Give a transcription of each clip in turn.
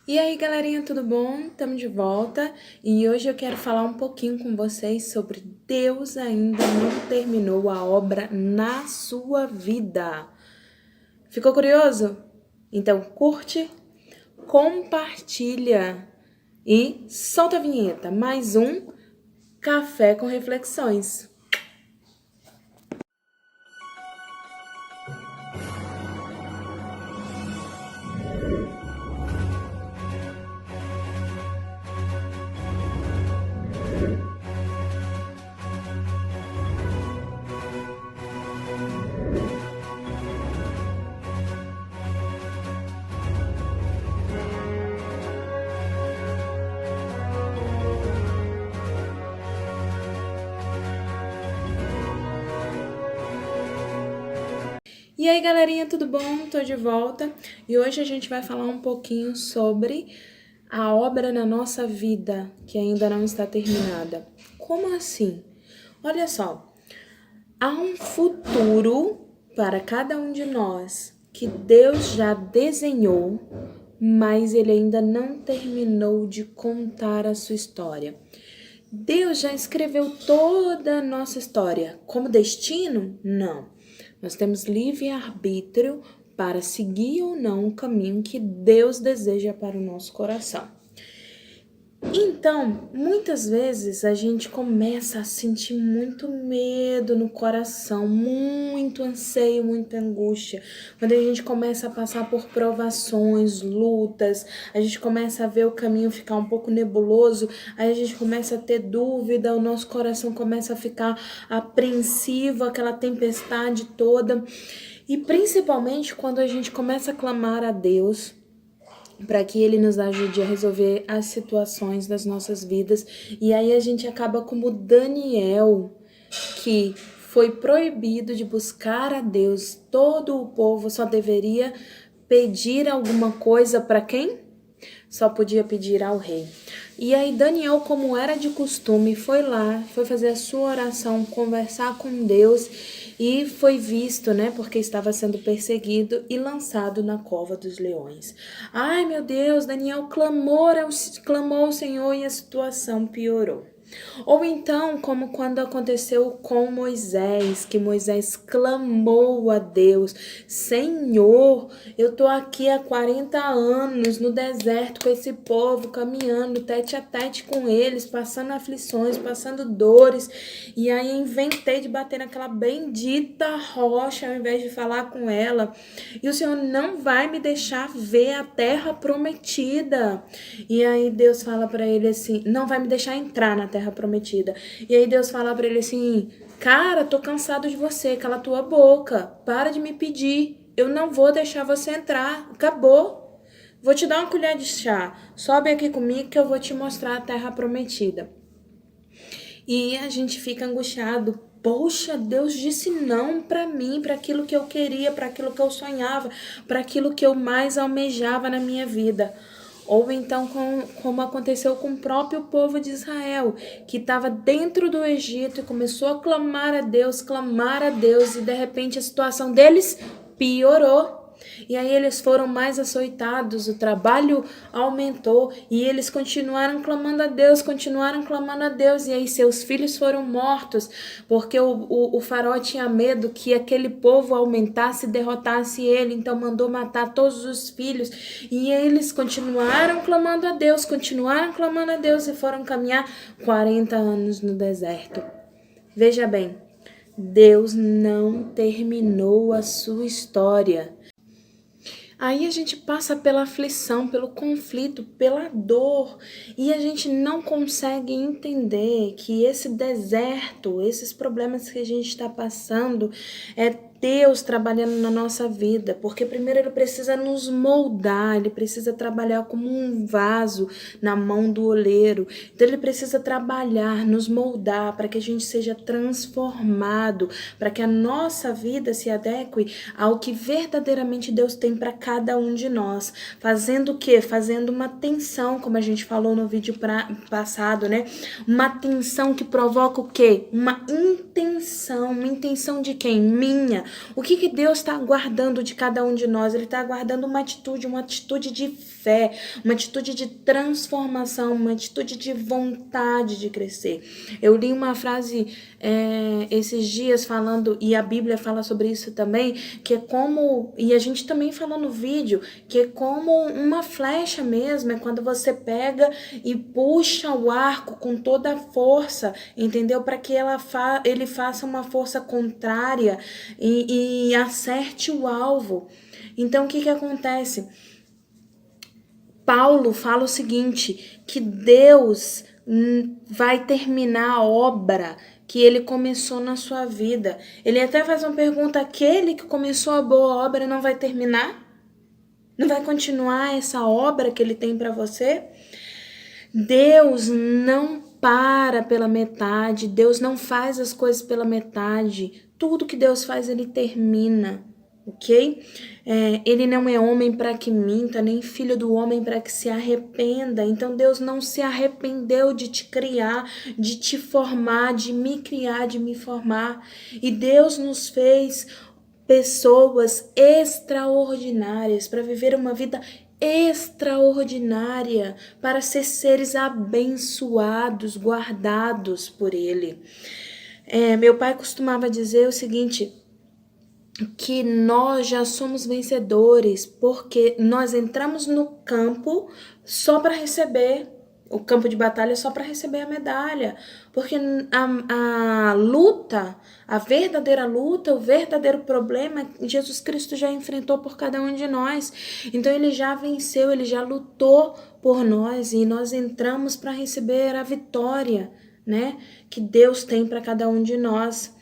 E aí, galerinha, tudo bom? Estamos de volta e hoje eu quero falar um pouquinho com vocês sobre Deus ainda não terminou a obra na sua vida. Ficou curioso? Então curte, compartilha e solta a vinheta. Mais um Café com Reflexões. E aí, galerinha, tudo bom? Tô de volta e hoje a gente vai falar um pouquinho sobre a obra na nossa vida que ainda não está terminada. Como assim? Olha só, há um futuro para cada um de nós que Deus já desenhou, mas ele ainda não terminou de contar a sua história. Deus já escreveu toda a nossa história. Como destino? Não. Nós temos livre-arbítrio para seguir ou não o caminho que Deus deseja para o nosso coração. Então, muitas vezes a gente começa a sentir muito medo no coração, muito anseio, muita angústia. Quando a gente começa a passar por provações, lutas, a gente começa a ver o caminho ficar um pouco nebuloso, aí a gente começa a ter dúvida, o nosso coração começa a ficar apreensivo, aquela tempestade toda. E principalmente quando a gente começa a clamar a Deus, para que ele nos ajude a resolver as situações das nossas vidas. E aí a gente acaba como Daniel, que foi proibido de buscar a Deus. Todo o povo só deveria pedir alguma coisa para quem? Só podia pedir ao rei. E aí Daniel, como era de costume, foi lá, foi fazer a sua oração, conversar com Deus e foi visto, né, porque estava sendo perseguido e lançado na cova dos leões. Ai, meu Deus, Daniel clamou ao Senhor e a situação piorou. Ou então, como quando aconteceu com Moisés, que Moisés clamou a Deus: Senhor, eu tô aqui há 40 anos no deserto com esse povo, caminhando tete a tete com eles, passando aflições, passando dores, e aí inventei de bater naquela bendita rocha ao invés de falar com ela, e o Senhor não vai me deixar ver a terra prometida. E aí Deus fala para ele assim, não vai me deixar entrar na terra prometida. E aí Deus fala para ele assim, cara, tô cansado de você, cala tua boca, para de me pedir, eu não vou deixar você entrar, acabou. Vou te dar uma colher de chá, sobe aqui comigo que eu vou te mostrar a terra prometida. E a gente fica angustiado, poxa, Deus disse não para mim, para aquilo que eu queria, para aquilo que eu sonhava, para aquilo que eu mais almejava na minha vida. Ou então, como aconteceu com o próprio povo de Israel, que estava dentro do Egito e começou a clamar a Deus, e de repente a situação deles piorou. E aí eles foram mais açoitados, o trabalho aumentou e eles continuaram clamando a Deus, e aí seus filhos foram mortos, porque o faraó tinha medo que aquele povo aumentasse e derrotasse ele, então mandou matar todos os filhos, e eles continuaram clamando a Deus e foram caminhar 40 anos no deserto. Veja bem, Deus não terminou a sua história. Aí a gente passa pela aflição, pelo conflito, pela dor, e a gente não consegue entender que esse deserto, esses problemas que a gente está passando, é Deus trabalhando na nossa vida, porque primeiro ele precisa nos moldar, ele precisa trabalhar como um vaso na mão do oleiro. Então ele precisa trabalhar, nos moldar para que a gente seja transformado, para que a nossa vida se adeque ao que verdadeiramente Deus tem para cada um de nós. Fazendo o quê? Fazendo uma tensão, como a gente falou no vídeo passado, né? Uma tensão que provoca o quê? Uma intenção de quem? Minha. O que Deus está aguardando de cada um de nós? Ele está aguardando uma atitude de fé, uma atitude de transformação, uma atitude de vontade de crescer. Eu li uma frase esses dias falando, e a Bíblia fala sobre isso também, que é como, e a gente também falou no vídeo, que é como uma flecha mesmo, é quando você pega e puxa o arco com toda a força, entendeu? Para que ele faça uma força contrária e acerte o alvo. Então, o que acontece? Paulo fala o seguinte, que Deus vai terminar a obra que ele começou na sua vida. Ele até faz uma pergunta, aquele que começou a boa obra não vai terminar? Não vai continuar essa obra que ele tem para você? Deus não para pela metade, Deus não faz as coisas pela metade. Tudo que Deus faz, ele termina, ok? Ele não é homem para que minta, nem filho do homem para que se arrependa. Então Deus não se arrependeu de te criar, de te formar, de me criar, de me formar. E Deus nos fez pessoas extraordinárias para viver uma vida extraordinária, para ser seres abençoados, guardados por Ele. Meu pai costumava dizer o seguinte, que nós já somos vencedores, porque nós entramos no campo só para receber, o campo de batalha só para receber a medalha, porque a luta, a verdadeira luta, o verdadeiro problema, Jesus Cristo já enfrentou por cada um de nós. Então ele já venceu, ele já lutou por nós e nós entramos para receber a vitória, né, que Deus tem para cada um de nós.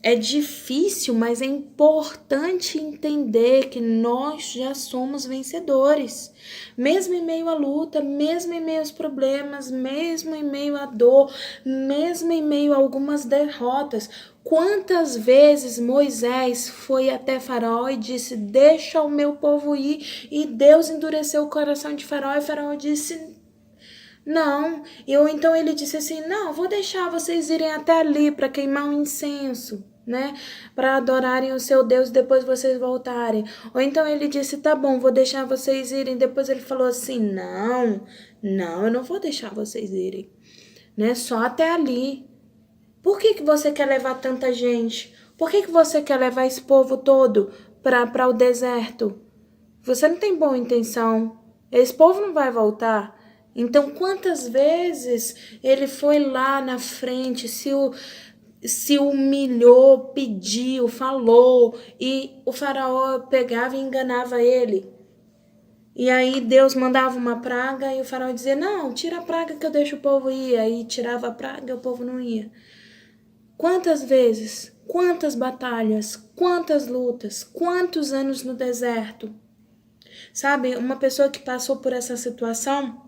É difícil, mas é importante entender que nós já somos vencedores. Mesmo em meio à luta, mesmo em meio aos problemas, mesmo em meio à dor, mesmo em meio a algumas derrotas. Quantas vezes Moisés foi até Faraó e disse, deixa o meu povo ir, e Deus endureceu o coração de Faraó, e Faraó disse, não. Então ele disse assim, não, vou deixar vocês irem até ali para queimar um incenso, né, para adorarem o seu Deus, depois vocês voltarem. Ou então ele disse, tá bom, vou deixar vocês irem. Depois ele falou assim, não, eu não vou deixar vocês irem, né, só até ali. Por que você quer levar tanta gente? Por que você quer levar esse povo todo para o deserto? Você não tem boa intenção. Esse povo não vai voltar. Então, quantas vezes ele foi lá na frente, se humilhou, pediu, falou, e o faraó pegava e enganava ele. E aí Deus mandava uma praga e o faraó dizia, não, tira a praga que eu deixo o povo ir. Aí tirava a praga e o povo não ia. Quantas vezes, quantas batalhas, quantas lutas, quantos anos no deserto. Sabe, uma pessoa que passou por essa situação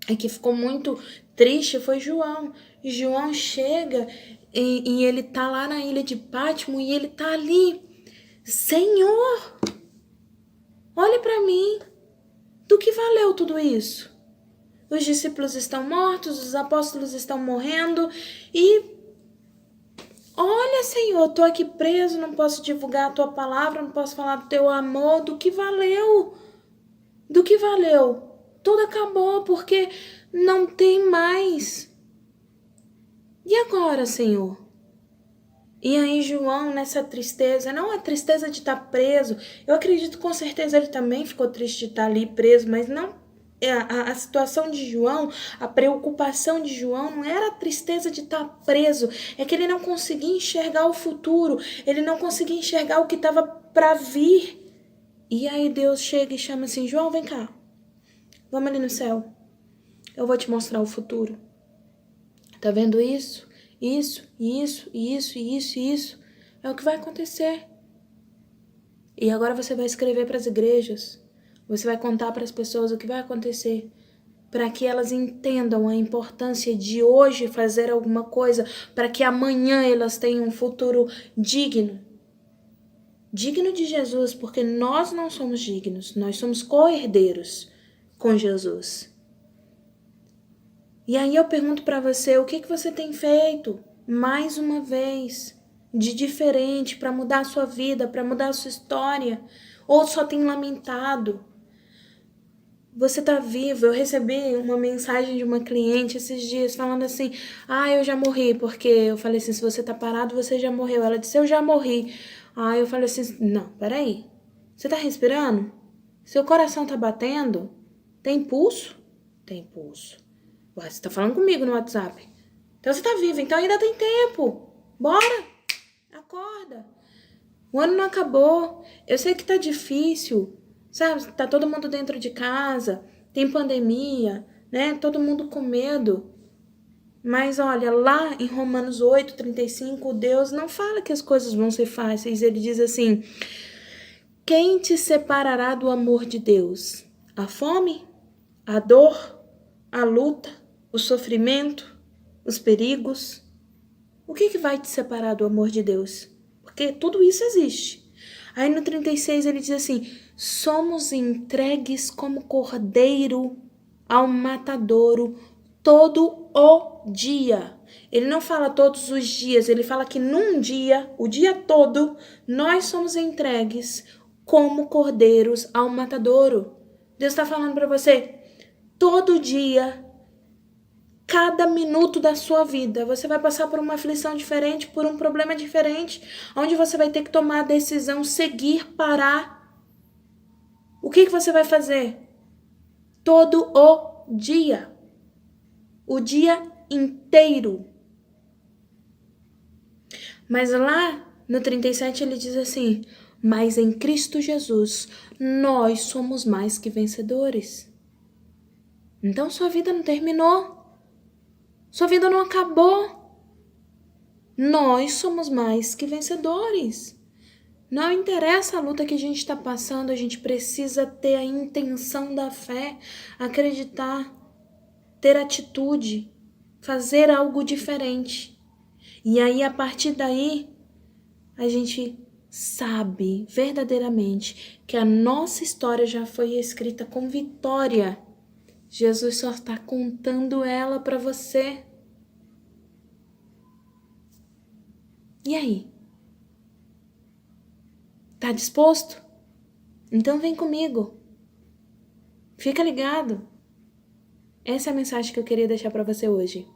e que ficou muito triste foi João. E João chega e ele tá lá na ilha de Pátimo e ele tá ali. Senhor, olhe para mim. Do que valeu tudo isso? Os discípulos estão mortos, os apóstolos estão morrendo e... olha, Senhor, tô aqui preso, não posso divulgar a tua palavra, não posso falar do teu amor. Do que valeu? Do que valeu? Tudo acabou porque não tem mais. E agora, Senhor? E aí João, nessa tristeza, não a tristeza de estar preso, eu acredito com certeza ele também ficou triste de estar ali preso, mas não a situação de João, a preocupação de João não era a tristeza de estar preso, é que ele não conseguia enxergar o futuro, ele não conseguia enxergar o que estava para vir. E aí Deus chega e chama assim, João, vem cá, vamos ali no céu, eu vou te mostrar o futuro. Tá vendo isso? Isso. É o que vai acontecer. E agora você vai escrever para as igrejas. Você vai contar para as pessoas o que vai acontecer. Para que elas entendam a importância de hoje fazer alguma coisa. Para que amanhã elas tenham um futuro digno. Digno de Jesus, porque nós não somos dignos. Nós somos co-herdeiros com Jesus. E aí eu pergunto para você, o que você tem feito? Mais uma vez, de diferente para mudar a sua vida, para mudar a sua história, ou só tem lamentado? Você tá vivo. Eu recebi uma mensagem de uma cliente esses dias falando assim: eu já morri, porque eu falei assim: se você tá parado, você já morreu. Ela disse: eu já morri. Eu falei assim: não, peraí. Você tá respirando? Seu coração tá batendo? Tem pulso? Tem pulso. Ué, você tá falando comigo no WhatsApp. Então você tá vivo, então ainda tem tempo. Bora! Acorda. O ano não acabou. Eu sei que tá difícil, sabe? Tá todo mundo dentro de casa, tem pandemia, né? Todo mundo com medo. Mas olha, lá em Romanos 8:35, Deus não fala que as coisas vão ser fáceis. Ele diz assim: quem te separará do amor de Deus? A fome? A dor? A luta? O sofrimento? Os perigos? O que vai te separar do amor de Deus? Porque tudo isso existe. Aí no 36 ele diz assim: somos entregues como cordeiro ao matadouro todo o dia. Ele não fala todos os dias, ele fala que num dia, o dia todo, nós somos entregues como cordeiros ao matadouro. Deus está falando para você, todo dia, cada minuto da sua vida, você vai passar por uma aflição diferente, por um problema diferente, onde você vai ter que tomar a decisão, seguir, parar. O que você vai fazer? Todo o dia. O dia inteiro. Mas lá no 37 ele diz assim: mas em Cristo Jesus, nós somos mais que vencedores. Então sua vida não terminou. Sua vida não acabou. Nós somos mais que vencedores. Não interessa a luta que a gente está passando, a gente precisa ter a intenção da fé, acreditar, ter atitude, fazer algo diferente. E aí, a partir daí, a gente sabe verdadeiramente que a nossa história já foi escrita com vitória. Jesus só está contando ela para você. E aí? Tá disposto? Então vem comigo. Fica ligado. Essa é a mensagem que eu queria deixar para você hoje.